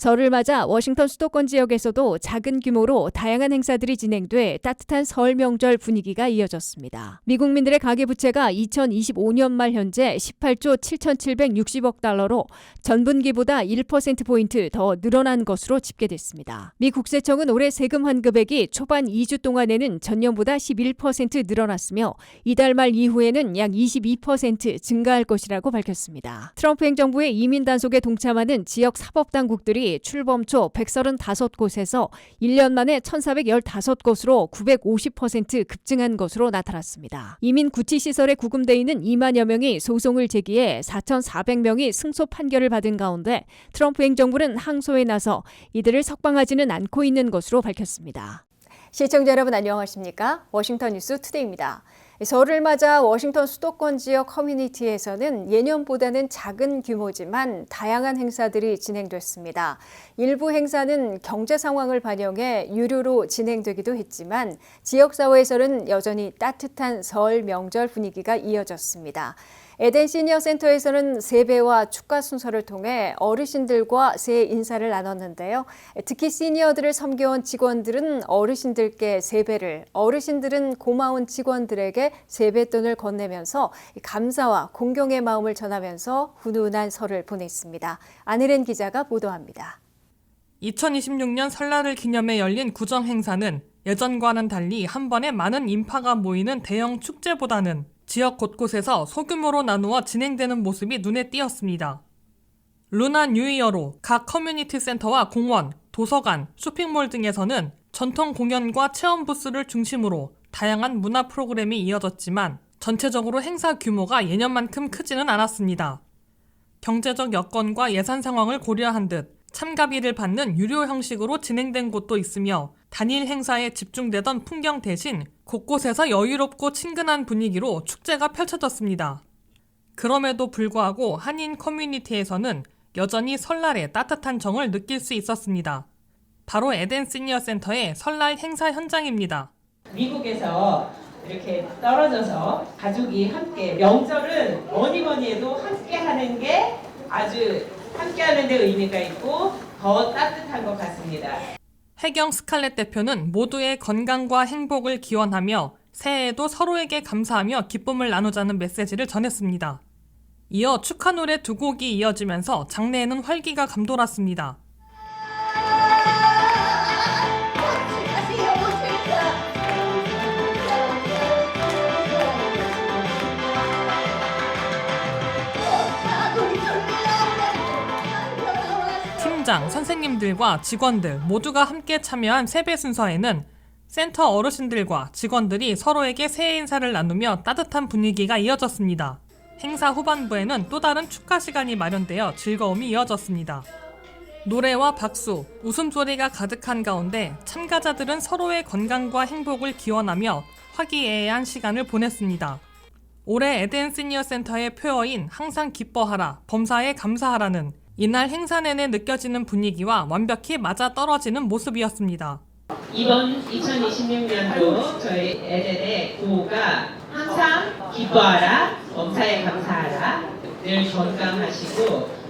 설을 맞아 워싱턴 수도권 지역에서도 작은 규모로 다양한 행사들이 진행돼 따뜻한 설 명절 분위기가 이어졌습니다. 미국민들의 가계부채가 2025년 말 현재 18조 7,760억 달러로 전분기보다 1%포인트 더 늘어난 것으로 집계됐습니다. 미 국세청은 올해 세금 환급액이 초반 2주 동안에는 전년보다 11% 늘어났으며 이달 말 이후에는 약 22% 증가할 것이라고 밝혔습니다. 트럼프 행정부의 이민 단속에 동참하는 지역 사법당국들이 출범 초 135곳에서 1년 만에 1,415곳으로 950% 급증한 것으로 나타났습니다. 이민 구치시설에 구금돼 있는 2만여 명이 소송을 제기해 4,400명이 승소 판결을 받은 가운데 트럼프 행정부는 항소에 나서 이들을 석방하지는 않고 있는 것으로 밝혔습니다. 시청자 여러분 안녕하십니까? 워싱턴 뉴스 투데이입니다. 설을 맞아 워싱턴 수도권 지역 커뮤니티에서는 예년보다는 작은 규모지만 다양한 행사들이 진행됐습니다. 일부 행사는 경제 상황을 반영해 유료로 진행되기도 했지만 지역사회에서는 여전히 따뜻한 설 명절 분위기가 이어졌습니다. 에덴 시니어 센터에서는 세배와 축가 순서를 통해 어르신들과 새해 인사를 나눴는데요. 특히 시니어들을 섬겨온 직원들은 어르신들께 세배를, 어르신들은 고마운 직원들에게 세뱃돈을 건네면서 감사와 공경의 마음을 전하면서 훈훈한 설을 보냈습니다. 안혜린 기자가 보도합니다. 2026년 설날을 기념해 열린 구정 행사는 예전과는 달리 한 번에 많은 인파가 모이는 대형 축제보다는 지역 곳곳에서 소규모로 나누어 진행되는 모습이 눈에 띄었습니다. 루나 뉴이어로 각 커뮤니티 센터와 공원, 도서관, 쇼핑몰 등에서는 전통 공연과 체험 부스를 중심으로 다양한 문화 프로그램이 이어졌지만 전체적으로 행사 규모가 예년만큼 크지는 않았습니다. 경제적 여건과 예산 상황을 고려한 듯 참가비를 받는 유료 형식으로 진행된 곳도 있으며 단일 행사에 집중되던 풍경 대신 곳곳에서 여유롭고 친근한 분위기로 축제가 펼쳐졌습니다. 그럼에도 불구하고 한인 커뮤니티에서는 여전히 설날의 따뜻한 정을 느낄 수 있었습니다. 바로 에덴 시니어 센터의 설날 행사 현장입니다. 미국에서 이렇게 떨어져서 가족이 함께 명절은 뭐니 해도 함께 하는 게 아주 함께 하는 데 의미가 있고 더 따뜻한 것 같습니다. 해경 스칼렛 대표는 모두의 건강과 행복을 기원하며 새해에도 서로에게 감사하며 기쁨을 나누자는 메시지를 전했습니다. 이어 축하 노래 두 곡이 이어지면서 장내에는 활기가 감돌았습니다. 팀장, 선생님들과 직원들 모두가 함께 참여한 세배 순서에는 센터 어르신들과 직원들이 서로에게 새해 인사를 나누며 따뜻한 분위기가 이어졌습니다. 행사 후반부에는 또 다른 축하 시간이 마련되어 즐거움이 이어졌습니다. 노래와 박수, 웃음소리가 가득한 가운데 참가자들은 서로의 건강과 행복을 기원하며 화기애애한 시간을 보냈습니다. 올해 에덴 시니어 센터의 표어인 항상 기뻐하라, 범사에 감사하라는 이날 행사 내내 느껴지는 분위기와 완벽히 맞아떨어지는 모습이었습니다. 이번 2026년도 저희 에덴의 구호가 항상 기뻐하라, 범사에 감사하라, 늘 건강하시고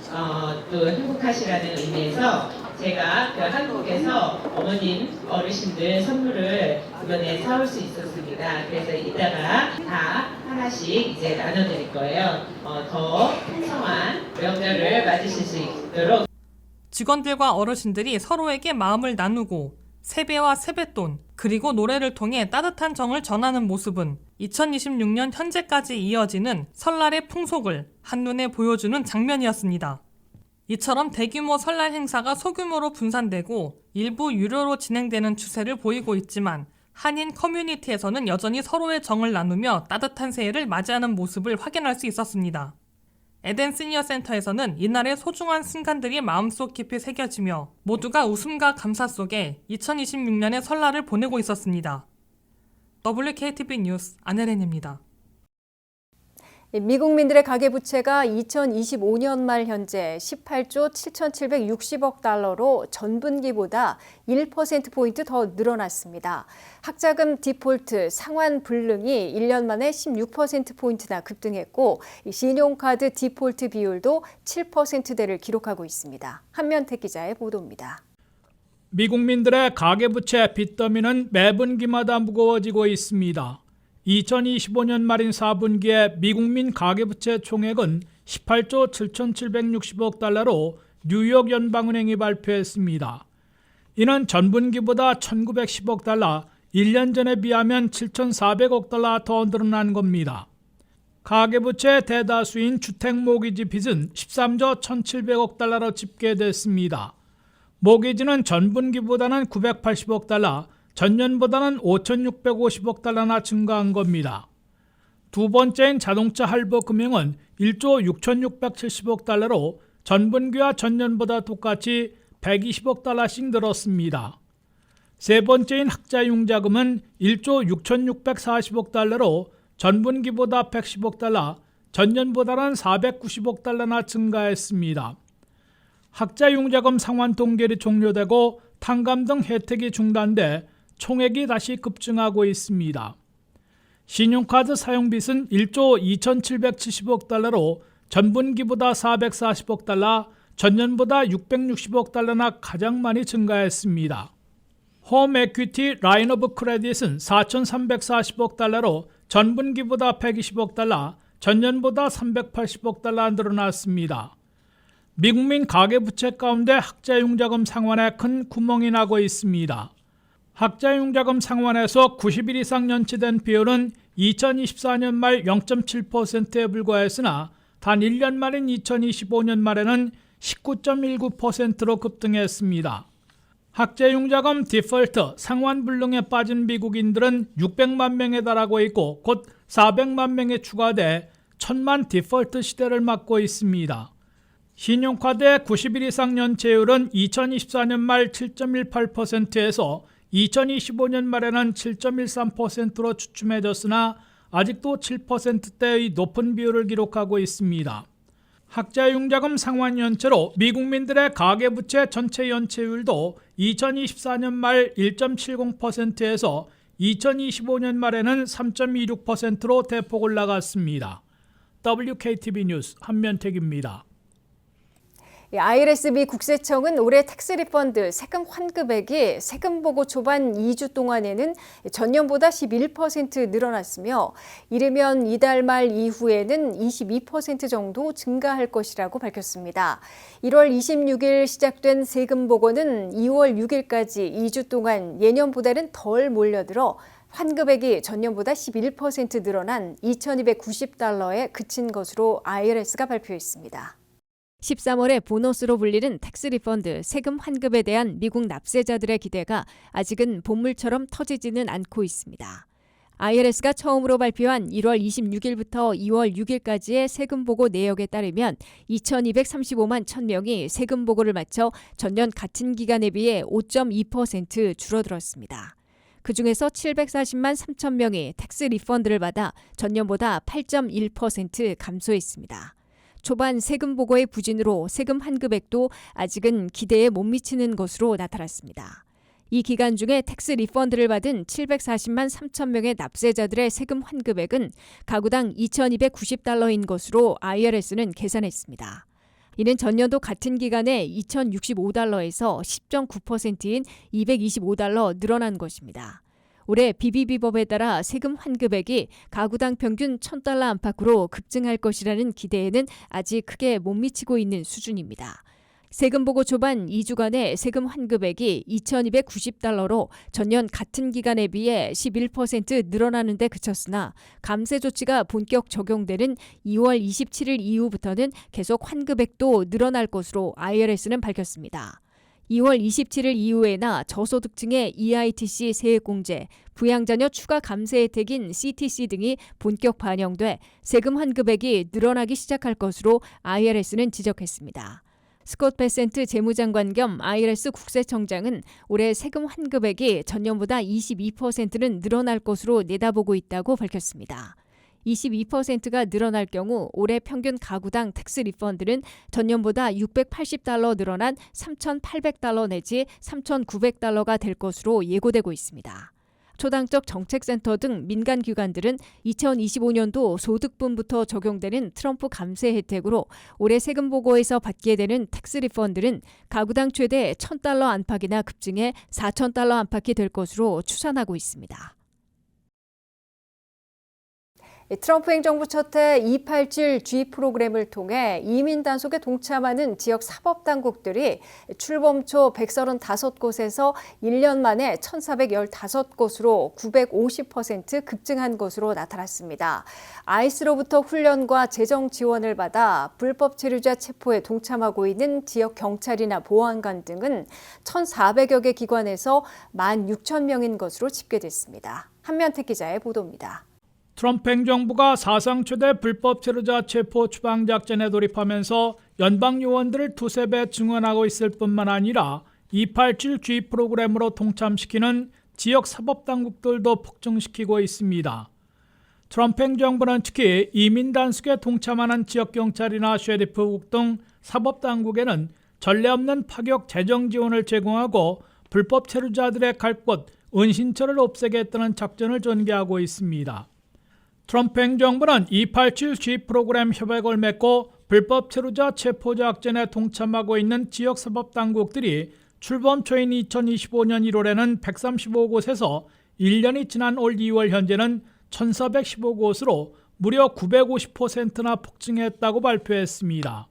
또 행복하시라는 의미에서 제가 그 한국에서 어머님, 어르신들 선물을 이번에 사올 수 있었습니다. 그래서 이따가 다 하나씩 이제 나눠드릴 거예요. 더 풍성한 명절을 맞으실 수 있도록. 직원들과 어르신들이 서로에게 마음을 나누고 세배와 세뱃돈, 그리고 노래를 통해 따뜻한 정을 전하는 모습은 2026년 현재까지 이어지는 설날의 풍속을 한눈에 보여주는 장면이었습니다. 이처럼 대규모 설날 행사가 소규모로 분산되고 일부 유료로 진행되는 추세를 보이고 있지만 한인 커뮤니티에서는 여전히 서로의 정을 나누며 따뜻한 새해를 맞이하는 모습을 확인할 수 있었습니다. 에덴 시니어 센터에서는 이날의 소중한 순간들이 마음속 깊이 새겨지며 모두가 웃음과 감사 속에 2026년의 설날을 보내고 있었습니다. WKTV 뉴스 안혜린입니다. 미국민들의 가계부채가 2025년 말 현재 18조 7,760억 달러로 전분기보다 1%포인트 더 늘어났습니다. 학자금 디폴트, 상환 불능이 1년 만에 16%포인트나 급등했고 신용카드 디폴트 비율도 7%대를 기록하고 있습니다. 한면택 기자의 보도입니다. 미국민들의 가계부채 빚더미는 매분기마다 무거워지고 있습니다. 2025년 말인 4분기에 미국민 가계부채 총액은 18조 7,760억 달러로 뉴욕 연방은행이 발표했습니다. 이는 전분기보다 1,910억 달러, 1년 전에 비하면 7,400억 달러 더 늘어난 겁니다. 가계부채 대다수인 주택모기지 빚은 13조 1,700억 달러로 집계됐습니다. 모기지는 전분기보다는 980억 달러, 전년보다는 5,650억 달러나 증가한 겁니다. 두 번째인 자동차 할부 금융은 1조 6,670억 달러로 전분기와 전년보다 똑같이 120억 달러씩 늘었습니다. 세 번째인 학자융자금은 1조 6,640억 달러로 전분기보다 110억 달러, 전년보다는 490억 달러나 증가했습니다. 학자융자금 상환 동결이 종료되고 탕감 등 혜택이 중단돼 총액이 다시 급증하고 있습니다. 신용카드 사용빚은 1조 2,770억 달러로 전분기보다 440억 달러, 전년보다 660억 달러나 가장 많이 증가했습니다. 홈 에퀴티 라인 오브 크레딧은 4,340억 달러로 전분기보다 120억 달러, 전년보다 380억 달러 늘어났습니다. 미국민 가계부채 가운데 학자융자금 상환에 큰 구멍이 나고 있습니다. 학자융자금 상환에서 90일 이상 연체된 비율은 2024년 말 0.7%에 불과했으나 단 1년 만인 2025년 말에는 19.19%로 급등했습니다. 학자융자금 디폴트, 상환 불능에 빠진 미국인들은 600만 명에 달하고 있고 곧 400만 명에 추가돼 1,000만 디폴트 시대를 맞고 있습니다. 신용카드의 90일 이상 연체율은 2024년 말 7.18%에서 2025년 말에는 7.13%로 주춤해졌으나 아직도 7%대의 높은 비율을 기록하고 있습니다. 학자융자금 상환 연체로 미국민들의 가계부채 전체 연체율도 2024년 말 1.70%에서 2025년 말에는 3.26%로 대폭 올라갔습니다. WKTV 뉴스 한면택입니다. IRS 미 국세청은 올해 텍스 리펀드 세금 환급액이 세금 보고 초반 2주 동안에는 전년보다 11% 늘어났으며 이르면 이달 말 이후에는 22% 정도 증가할 것이라고 밝혔습니다. 1월 26일 시작된 세금 보고는 2월 6일까지 2주 동안 예년보다는 덜 몰려들어 환급액이 전년보다 11% 늘어난 2,290달러에 그친 것으로 IRS가 발표했습니다. 13월에 보너스로 불리는 텍스 리펀드 세금 환급에 대한 미국 납세자들의 기대가 아직은 본물처럼 터지지는 않고 있습니다. IRS가 처음으로 발표한 1월 26일부터 2월 6일까지의 세금 보고 내역에 따르면 2,235만 1,000명이 세금 보고를 마쳐 전년 같은 기간에 비해 5.2% 줄어들었습니다. 그중에서 740만 3천 명이 텍스 리펀드를 받아 전년보다 8.1% 감소했습니다. 초반 세금 보고의 부진으로 세금 환급액도 아직은 기대에 못 미치는 것으로 나타났습니다. 이 기간 중에 텍스 리펀드를 받은 740만 3천 명의 납세자들의 세금 환급액은 가구당 2,290달러인 것으로 IRS는 계산했습니다. 이는 전년도 같은 기간에 2,065달러에서 10.9%인 225달러 늘어난 것입니다. 올해 BBB법에 따라 세금 환급액이 가구당 평균 1,000달러 안팎으로 급증할 것이라는 기대에는 아직 크게 못 미치고 있는 수준입니다. 세금 보고 초반 2주간의 세금 환급액이 2,290달러로 전년 같은 기간에 비해 11% 늘어나는 데 그쳤으나 감세 조치가 본격 적용되는 2월 27일 이후부터는 계속 환급액도 늘어날 것으로 IRS는 밝혔습니다. 2월 27일 이후에나 저소득층의 EITC 세액공제, 부양자녀 추가 감세 혜택인 CTC 등이 본격 반영돼 세금 환급액이 늘어나기 시작할 것으로 IRS는 지적했습니다. 스콧 베센트 재무장관 겸 IRS 국세청장은 올해 세금 환급액이 전년보다 22%는 늘어날 것으로 내다보고 있다고 밝혔습니다. 22%가 늘어날 경우 올해 평균 가구당 텍스 리펀드는 전년보다 $680 늘어난 $3,800 내지 $3,900가 될 것으로 예고되고 있습니다. 초당적 정책센터 등 민간 기관들은 2025년도 소득분부터 적용되는 트럼프 감세 혜택으로 올해 세금 보고에서 받게 되는 텍스 리펀드는 가구당 최대 $1,000 안팎이나 급증해 $4,000 안팎이 될 것으로 추산하고 있습니다. 트럼프 행정부 첫해 287G 프로그램을 통해 이민 단속에 동참하는 지역 사법당국들이 출범 초 135곳에서 1년 만에 1,415곳으로 950% 급증한 것으로 나타났습니다. 아이스로부터 훈련과 재정 지원을 받아 불법 체류자 체포에 동참하고 있는 지역 경찰이나 보안관 등은 1,400여 개 기관에서 16,000명인 것으로 집계됐습니다. 한면택 기자의 보도입니다. 트럼프 행정부가 사상 최대 불법 체류자 체포 추방 작전에 돌입하면서 연방 요원들을 두세 배 증원하고 있을 뿐만 아니라 287G 프로그램으로 동참시키는 지역 사법당국들도 폭증시키고 있습니다. 트럼프 행정부는 특히 이민 단속에 동참하는 지역 경찰이나 셰리프국 등 사법당국에는 전례 없는 파격 재정 지원을 제공하고 불법 체류자들의 갈 곳 은신처를 없애겠다는 작전을 전개하고 있습니다. 트럼프 행정부는 287G 프로그램 협약을 맺고 불법 체류자 체포 작전에 동참하고 있는 지역 사법당국들이 출범 초인 2025년 1월에는 135곳에서 1년이 지난 올 2월 현재는 1,415곳으로 무려 950%나 폭증했다고 발표했습니다.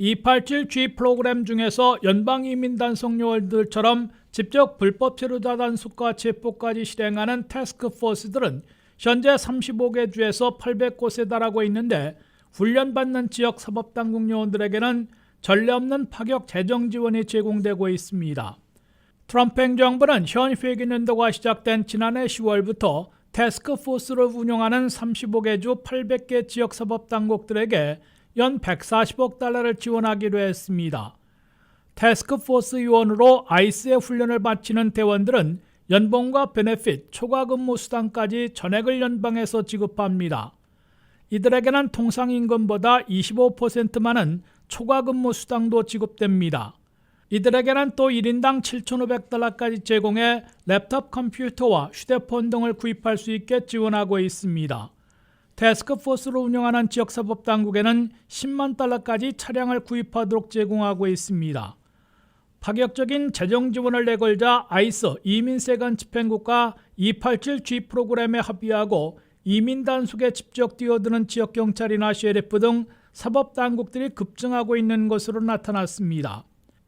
287G 프로그램 중에서 연방이민 단속 요원들처럼 직접 불법 체류자 단속과 체포까지 실행하는 태스크포스들은 현재 35개 주에서 800곳에 달하고 있는데 훈련받는 지역 사법당국 요원들에게는 전례 없는 파격 재정 지원이 제공되고 있습니다. 트럼프 행정부는 현 회계년도가 시작된 지난해 10월부터 태스크포스를 운영하는 35개 주 800개 지역 사법당국들에게 연 140억 달러를 지원하기로 했습니다. 태스크포스 요원으로 아이스의 훈련을 마치는 대원들은 연봉과 베네핏, 초과 근무 수당까지 전액을 연방에서 지급합니다. 이들에게는 통상임금보다 25% 많은 초과 근무 수당도 지급됩니다. 이들에게는 또 1인당 $7,500까지 제공해 랩톱 컴퓨터와 휴대폰 등을 구입할 수 있게 지원하고 있습니다. 태스크포스를 운영하는 지역사법당국에는 $100,000까지 차량을 구입하도록 제공하고 있습니다. 파격적인 재정 지원을 내걸자 아이스 이민세관 집행국과 287G 프로그램에 합의하고 이민 단속에 직접 뛰어드는 지역 경찰이나 셰리프 등 사법당국들이 급증하고 있는 것으로 나타났습니다.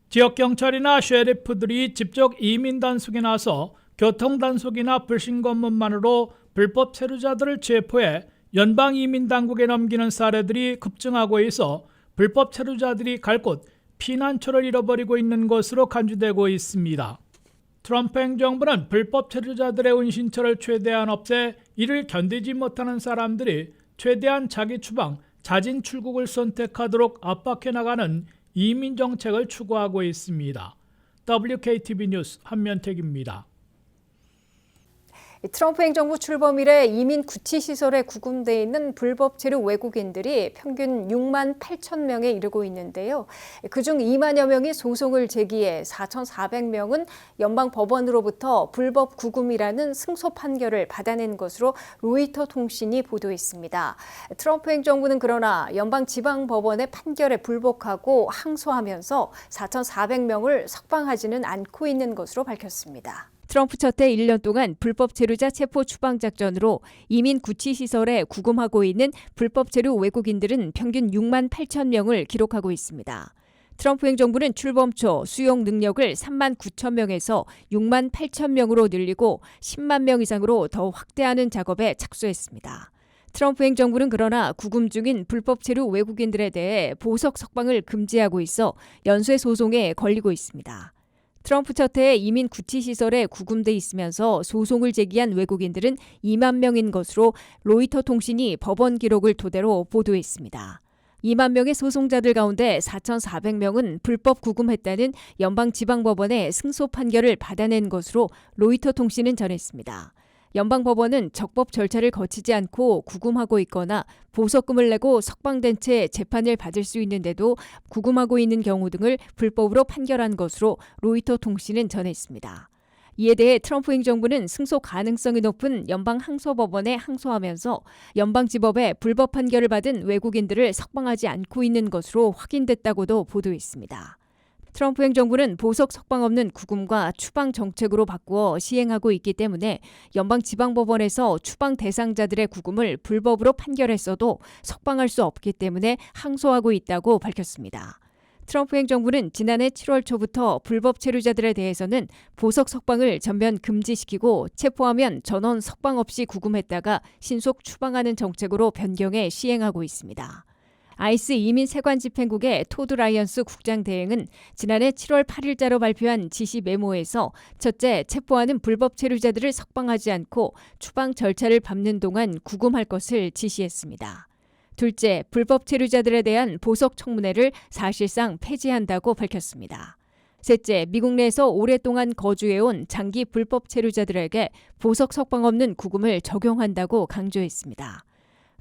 지역 경찰이나 셰리프들이 직접 이민 단속에 나서 교통 단속이나 불신 검문만으로 불법 체류자들을 체포해 연방 이민 당국에 넘기는 사례들이 급증하고 있어 불법 체류자들이 갈 곳 피난처를 잃어버리고 있는 것으로 간주되고 있습니다. 트럼프 행정부는 불법 체류자들의 은신처를 최대한 없애 이를 견디지 못하는 사람들이 최대한 자기 추방, 자진 출국을 선택하도록 압박해 나가는 이민 정책을 추구하고 있습니다. WKTV 뉴스 한면택입니다. 트럼프 행정부 출범 이래 이민 구치시설에 구금돼 있는 불법 체류 외국인들이 평균 6만 8천 명에 이르고 있는데요. 그중 2만여 명이 소송을 제기해 4,400명은 연방법원으로부터 불법 구금이라는 승소 판결을 받아낸 것으로 로이터 통신이 보도했습니다. 트럼프 행정부는 그러나 연방지방법원의 판결에 불복하고 항소하면서 4,400명을 석방하지는 않고 있는 것으로 밝혔습니다. 트럼프 첫해 1년 동안 불법 체류자 체포 추방 작전으로 이민 구치시설에 구금하고 있는 불법 체류 외국인들은 평균 6만 8천 명을 기록하고 있습니다. 트럼프 행정부는 출범 초 수용 능력을 3만 9천 명에서 6만 8천 명으로 늘리고 10만 명 이상으로 더 확대하는 작업에 착수했습니다. 트럼프 행정부는 그러나 구금 중인 불법 체류 외국인들에 대해 보석 석방을 금지하고 있어 연쇄 소송에 걸리고 있습니다. 트럼프 첫해에 이민 구치시설에 구금돼 있으면서 소송을 제기한 외국인들은 2만 명인 것으로 로이터 통신이 법원 기록을 토대로 보도했습니다. 2만 명의 소송자들 가운데 4,400명은 불법 구금했다는 연방지방법원의 승소 판결을 받아낸 것으로 로이터 통신은 전했습니다. 연방법원은 적법 절차를 거치지 않고 구금하고 있거나 보석금을 내고 석방된 채 재판을 받을 수 있는데도 구금하고 있는 경우 등을 불법으로 판결한 것으로 로이터 통신은 전했습니다. 이에 대해 트럼프 행정부는 승소 가능성이 높은 연방 항소법원에 항소하면서 연방지법에 불법 판결을 받은 외국인들을 석방하지 않고 있는 것으로 확인됐다고도 보도했습니다. 트럼프 행정부는 보석 석방 없는 구금과 추방 정책으로 바꾸어 시행하고 있기 때문에 연방지방법원에서 추방 대상자들의 구금을 불법으로 판결했어도 석방할 수 없기 때문에 항소하고 있다고 밝혔습니다. 트럼프 행정부는 지난해 7월 초부터 불법 체류자들에 대해서는 보석 석방을 전면 금지시키고 체포하면 전원 석방 없이 구금했다가 신속 추방하는 정책으로 변경해 시행하고 있습니다. 아이스 이민 세관 집행국의 토드 라이언스 국장 대행은 지난해 7월 8일자로 발표한 지시 메모에서 첫째, 체포하는 불법 체류자들을 석방하지 않고 추방 절차를 밟는 동안 구금할 것을 지시했습니다. 둘째, 불법 체류자들에 대한 보석 청문회를 사실상 폐지한다고 밝혔습니다. 셋째, 미국 내에서 오랫동안 거주해온 장기 불법 체류자들에게 보석 석방 없는 구금을 적용한다고 강조했습니다.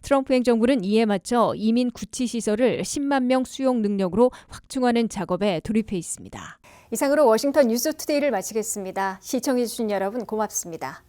트럼프 행정부는 이에 맞춰 이민 구치 시설을 10만 명 수용 능력으로 확충하는 작업에 돌입해 있습니다. 이상으로 워싱턴 뉴스투데이를 마치겠습니다. 시청해주신 여러분 고맙습니다.